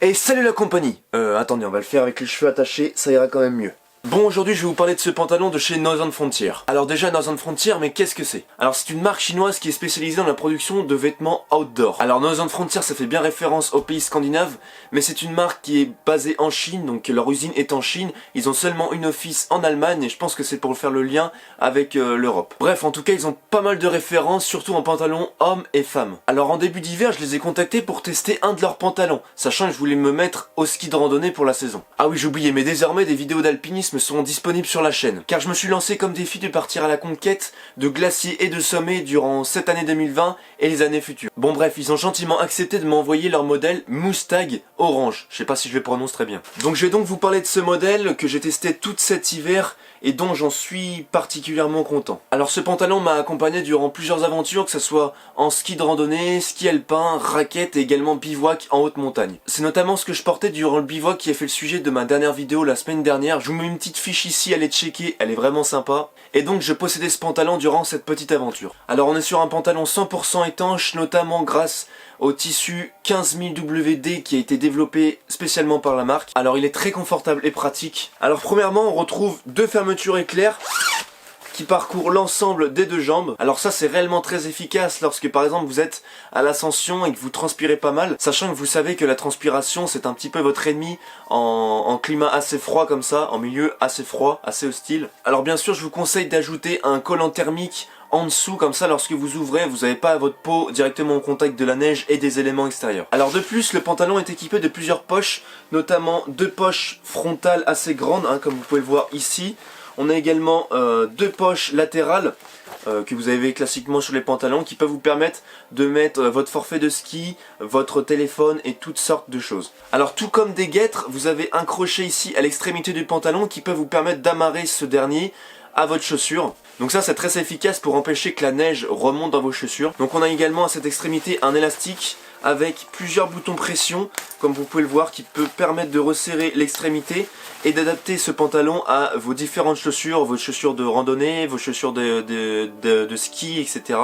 Et salut la compagnie. Attendez, on va le faire avec les cheveux attachés, ça ira quand même mieux. Bon, aujourd'hui je vais vous parler de ce pantalon de chez Northern Frontier. Alors déjà Northern Frontier, mais qu'est-ce que c'est? Alors c'est une marque chinoise qui est spécialisée dans la production de vêtements outdoor. Alors Northern Frontier, ça fait bien référence aux pays scandinaves, mais c'est une marque qui est basée en Chine, donc leur usine est en Chine. Ils ont seulement une office en Allemagne et je pense que c'est pour faire le lien avec l'Europe. Bref, en tout cas ils ont pas mal de références, surtout en pantalons hommes et femmes. Alors en début d'hiver, je les ai contactés pour tester un de leurs pantalons, sachant que je voulais me mettre au ski de randonnée pour la saison. Ah oui, j'oubliais, mais désormais des vidéos d'alpinisme seront disponibles sur la chaîne, car je me suis lancé comme défi de partir à la conquête de glaciers et de sommets durant cette année 2020 et les années futures. Bon bref, ils ont gentiment accepté de m'envoyer leur modèle Mustang Orange, je sais pas si je le prononce très bien. Donc je vais donc vous parler de ce modèle que j'ai testé tout cet hiver et dont j'en suis particulièrement content. Alors ce pantalon m'a accompagné durant plusieurs aventures, que ce soit en ski de randonnée, ski alpin, raquette et également bivouac en haute montagne. C'est notamment ce que je portais durant le bivouac qui a fait le sujet de ma dernière vidéo la semaine dernière. Je vous mets une petite fiche ici, allez checker, elle est vraiment sympa. Et donc je possédais ce pantalon durant cette petite aventure. Alors on est sur un pantalon 100% étanche, notamment grâce au tissu 15000 WD qui a été développé spécialement par la marque. Alors il est très confortable et pratique. Alors premièrement on retrouve deux fermetures éclair qui parcourent l'ensemble des deux jambes. Alors ça c'est réellement très efficace lorsque par exemple vous êtes à l'ascension et que vous transpirez pas mal, sachant que vous savez que la transpiration c'est un petit peu votre ennemi en climat assez froid comme ça, en milieu assez froid, assez hostile. Alors bien sûr je vous conseille d'ajouter un collant thermique en dessous, comme ça lorsque vous ouvrez vous n'avez pas votre peau directement au contact de la neige et des éléments extérieurs. Alors de plus le pantalon est équipé de plusieurs poches, notamment deux poches frontales assez grandes comme vous pouvez le voir ici. On a également deux poches latérales que vous avez classiquement sur les pantalons qui peuvent vous permettre de mettre votre forfait de ski, votre téléphone et toutes sortes de choses. Alors tout comme des guêtres, vous avez un crochet ici à l'extrémité du pantalon qui peut vous permettre d'amarrer ce dernier à votre chaussure. Donc ça c'est très efficace pour empêcher que la neige remonte dans vos chaussures. Donc on a également à cette extrémité un élastique avec plusieurs boutons pression comme vous pouvez le voir qui peut permettre de resserrer l'extrémité et d'adapter ce pantalon à vos différentes chaussures, vos chaussures de randonnée, vos chaussures de ski, etc.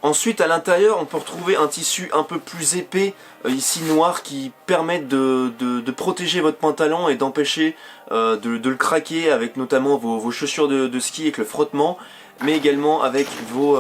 Ensuite à l'intérieur on peut retrouver un tissu un peu plus épais, ici noir, qui permet de protéger votre pantalon et d'empêcher de le craquer avec notamment vos chaussures de ski avec le frottement, mais également avec vos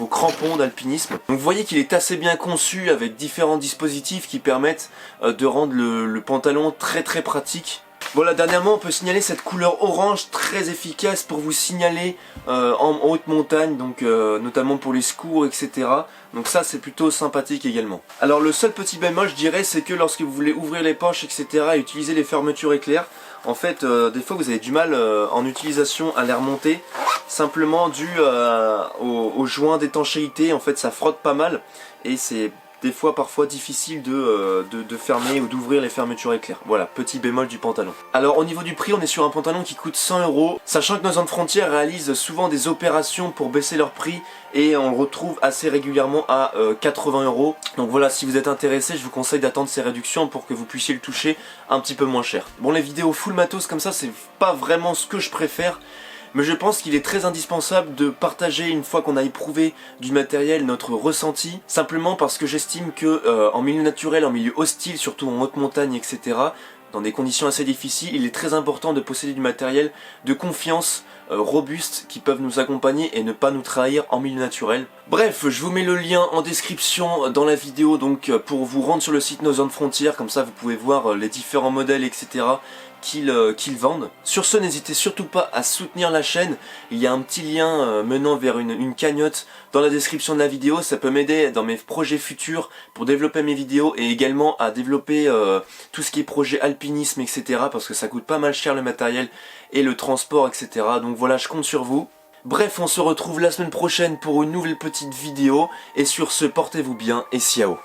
crampons d'alpinisme. Donc vous voyez qu'il est assez bien conçu avec différents dispositifs qui permettent de rendre le pantalon très pratique. Voilà, dernièrement on peut signaler cette couleur orange très efficace pour vous signaler en haute montagne, donc notamment pour les secours, etc. Donc ça c'est plutôt sympathique également. Alors le seul petit bémol je dirais c'est que lorsque vous voulez ouvrir les poches, etc. et utiliser les fermetures éclair, en fait des fois vous avez du mal en utilisation à les remonter, simplement dû au joint d'étanchéité. En fait ça frotte pas mal et c'est des fois parfois difficile de fermer ou d'ouvrir les fermetures éclair. Voilà, petit bémol du pantalon. Alors au niveau du prix, on est sur un pantalon qui coûte 100 €, sachant que Northern Frontier réalise souvent des opérations pour baisser leur prix et on le retrouve assez régulièrement à 80 €. Donc voilà, si vous êtes intéressé, je vous conseille d'attendre ces réductions pour que vous puissiez le toucher un petit peu moins cher. Bon, les vidéos full matos comme ça, c'est pas vraiment ce que je préfère, mais je pense qu'il est très indispensable de partager une fois qu'on a éprouvé du matériel notre ressenti, simplement parce que j'estime que en milieu naturel, en milieu hostile, surtout en haute montagne, etc., dans des conditions assez difficiles, il est très important de posséder du matériel de confiance, robuste, qui peuvent nous accompagner et ne pas nous trahir en milieu naturel. Bref, je vous mets le lien en description dans la vidéo donc pour vous rendre sur le site Northern Frontier, comme ça vous pouvez voir les différents modèles, etc. qu'ils vendent. Sur ce, n'hésitez surtout pas à soutenir la chaîne, il y a un petit lien menant vers une cagnotte dans la description de la vidéo, ça peut m'aider dans mes projets futurs pour développer mes vidéos et également à développer tout ce qui est projet alpinisme, etc. parce que ça coûte pas mal cher le matériel et le transport, etc. donc voilà, je compte sur vous. Bref, on se retrouve la semaine prochaine pour une nouvelle petite vidéo et sur ce, portez-vous bien et ciao.